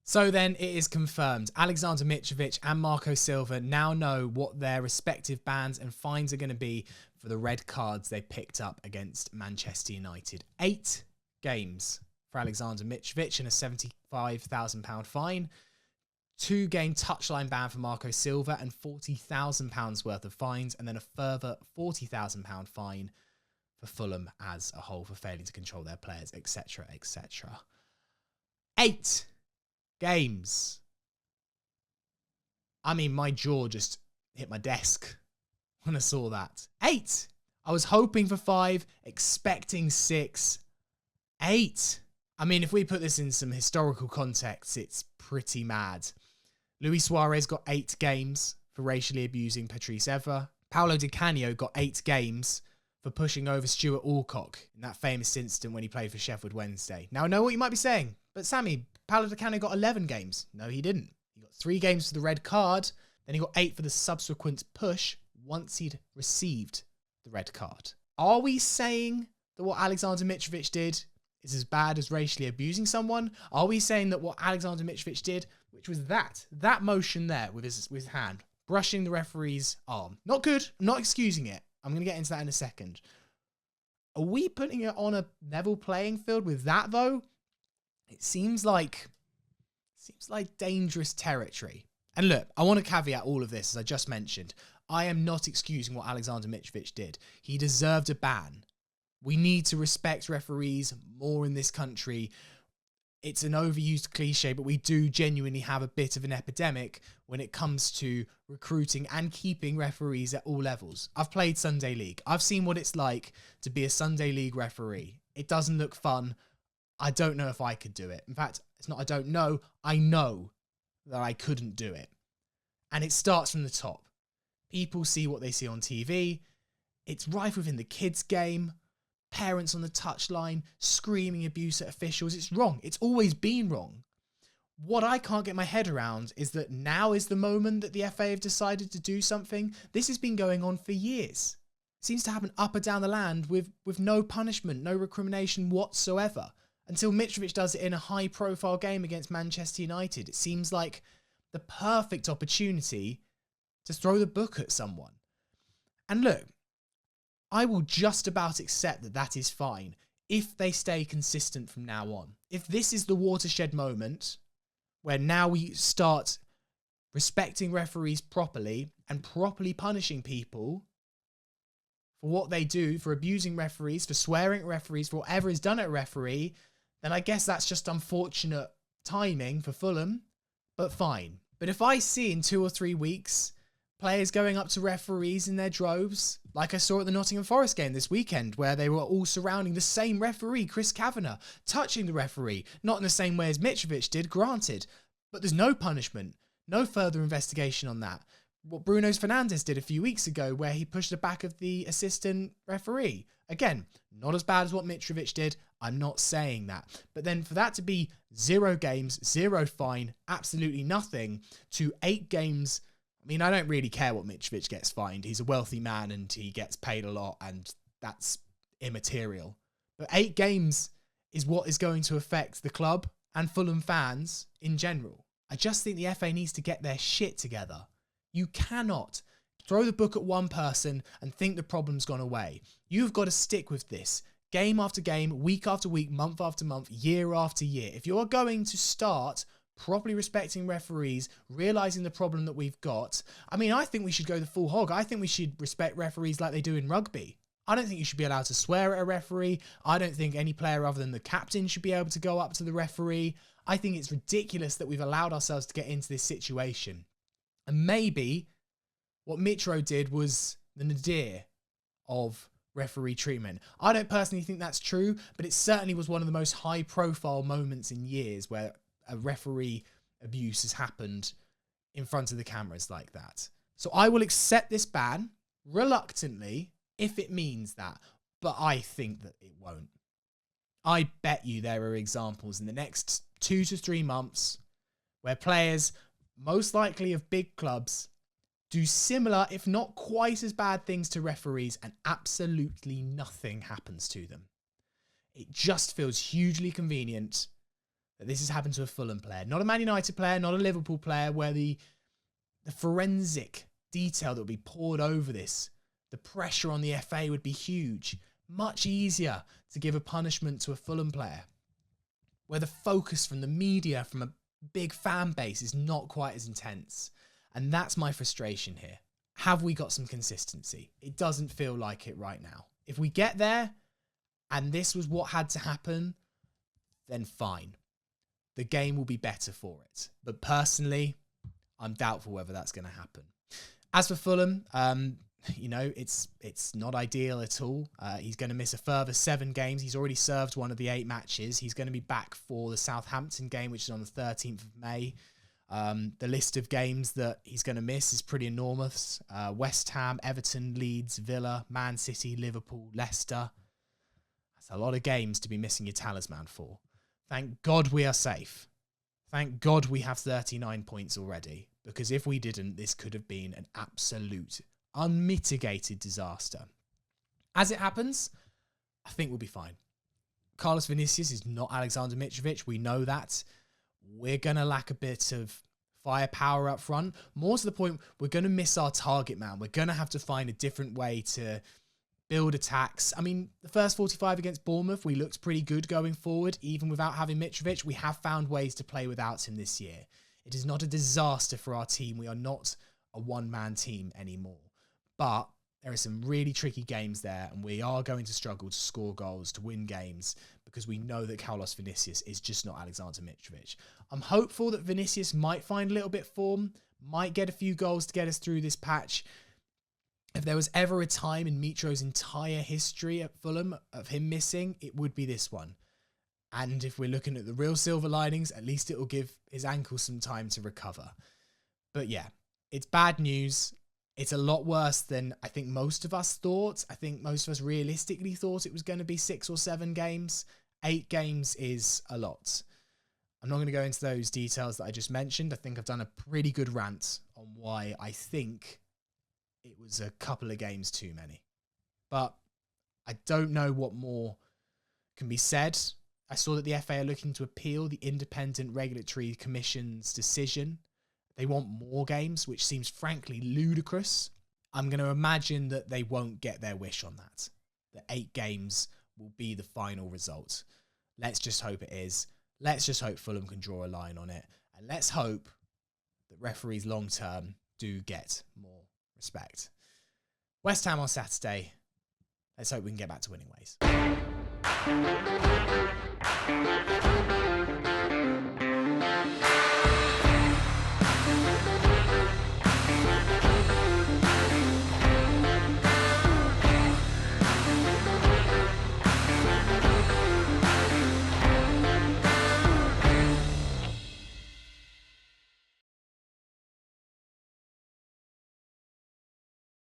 So then it is confirmed. Aleksandar Mitrovic and Marco Silva now know what their respective bans and fines are going to be for the red cards they picked up against Manchester United. 8 games for Aleksandar Mitrovic and a £75,000 fine. 2-game touchline ban for Marco Silva and £40,000 worth of fines, and then a further £40,000 fine for Fulham as a whole for failing to control their players, etc., etc. 8 games. I mean, my jaw just hit my desk when I saw that. 8. I was hoping for 5, expecting 6. 8. I mean, if we put this in some historical context, it's pretty mad. Luis Suarez got 8 games for racially abusing Patrice Evra. Paulo Di Canio got 8 games for pushing over Stuart Alcock in that famous incident when he played for Sheffield Wednesday. Now, I know what you might be saying, but Sammy, Paulo Di Canio got 11 games. No, he didn't. He got 3 games for the red card, then he got 8 for the subsequent push once he'd received the red card. Are we saying that what Aleksandar Mitrovic did is as bad as racially abusing someone? Are we saying that what Aleksandar Mitrovic did, which was that motion there with his hand, brushing the referee's arm, not good, I'm not excusing it. I'm going to get into that in a second. Are we putting it on a level playing field with that, though? It seems like dangerous territory. And look, I want to caveat all of this, as I just mentioned. I am not excusing what Aleksandar Mitrovic did. He deserved a ban. We need to respect referees more in this country. It's an overused cliche, but we do genuinely have a bit of an epidemic when it comes to recruiting and keeping referees at all levels. I've played Sunday League. I've seen what it's like to be a Sunday League referee. It doesn't look fun. I don't know if I could do it. In fact, it's not I don't know. I know that I couldn't do it. And it starts from the top. People see what they see on TV. It's rife within the kids' game. Parents on the touchline screaming abuse at officials. It's wrong. It's always been wrong. What I can't get my head around is that now is the moment that the FA have decided to do something. This has been going on for years. It seems to happen up and down the land with no punishment, no recrimination whatsoever. Until Mitrovic does it in a high-profile game against Manchester United. It seems like the perfect opportunity to throw the book at someone. And look, I will just about accept that that is fine if they stay consistent from now on. If this is the watershed moment where now we start respecting referees properly and properly punishing people for what they do, for abusing referees, for swearing at referees, for whatever is done at a referee, then I guess that's just unfortunate timing for Fulham, but fine. But if I see in 2 or 3 weeks players going up to referees in their droves, like I saw at the Nottingham Forest game this weekend, where they were all surrounding the same referee, Chris Kavanagh, touching the referee, not in the same way as Mitrovic did, granted, but there's no punishment, no further investigation on that. What Bruno Fernandes did a few weeks ago, where he pushed the back of the assistant referee. Again, not as bad as what Mitrovic did, I'm not saying that. But then for that to be 0 games, 0 fine, absolutely nothing, to 8 games. I mean, I don't really care what Mitrovic gets fined. He's a wealthy man and he gets paid a lot, and that's immaterial. But 8 games is what is going to affect the club and Fulham fans in general. I just think the FA needs to get their shit together. You cannot throw the book at one person and think the problem's gone away. You've got to stick with this game after game, week after week, month after month, year after year. If you're going to start properly respecting referees, realising the problem that we've got, I mean, I think we should go the full hog. I think we should respect referees like they do in rugby. I don't think you should be allowed to swear at a referee. I don't think any player other than the captain should be able to go up to the referee. I think it's ridiculous that we've allowed ourselves to get into this situation. And maybe what Mitro did was the nadir of referee treatment. I don't personally think that's true, but it certainly was one of the most high-profile moments in years where a referee abuse has happened in front of the cameras like that. So I will accept this ban reluctantly if it means that, but I think that it won't. I bet you there are examples in the next 2 to 3 months where players, most likely of big clubs, do similar, if not quite as bad things to referees, and absolutely nothing happens to them. It just feels hugely convenient that this has happened to a Fulham player. Not a Man United player, not a Liverpool player, where the forensic detail that would be poured over this, the pressure on the FA would be huge. Much easier to give a punishment to a Fulham player, where the focus from the media, from a big fan base, is not quite as intense. And that's my frustration here. Have we got some consistency? It doesn't feel like it right now. If we get there, and this was what had to happen, then fine. The game will be better for it. But personally, I'm doubtful whether that's going to happen. As for Fulham, you know, it's not ideal at all. He's going to miss a further 7 games. He's already served one of the 8 matches. He's going to be back for the Southampton game, which is on the 13th of May. The list of games that he's going to miss is pretty enormous. West Ham, Everton, Leeds, Villa, Man City, Liverpool, Leicester. That's a lot of games to be missing your talisman for. Thank God we are safe. Thank God we have 39 points already. Because if we didn't, this could have been an absolute, unmitigated disaster. As it happens, I think we'll be fine. Carlos Vinicius is not Aleksandar Mitrovic. We know that. We're going to lack a bit of firepower up front. More to the point, we're going to miss our target man. We're going to have to find a different way to build attacks. I mean, the first 45 against Bournemouth, we looked pretty good going forward. Even without having Mitrovic, we have found ways to play without him this year. It is not a disaster for our team. We are not a one-man team anymore. But there are some really tricky games there, and we are going to struggle to score goals, to win games, because we know that Carlos Vinicius is just not Aleksandar Mitrovic. I'm hopeful that Vinicius might find a little bit of form, might get a few goals to get us through this patch. If there was ever a time in Mitro's entire history at Fulham of him missing, it would be this one. And if we're looking at the real silver linings, at least it will give his ankle some time to recover. But yeah, it's bad news. It's a lot worse than I think most of us thought. I think most of us realistically thought it was going to be 6 or 7 games. 8 games is a lot. I'm not going to go into those details that I just mentioned. I think I've done a pretty good rant on why I think it was a couple of games too many. But I don't know what more can be said. I saw that the FA are looking to appeal the Independent Regulatory Commission's decision. They want more games, which seems frankly ludicrous. I'm going to imagine that they won't get their wish on that. That 8 games will be the final result. Let's just hope it is. Let's just hope Fulham can draw a line on it. And let's hope that referees long term do get more respect. West Ham on Saturday. Let's hope we can get back to winning ways.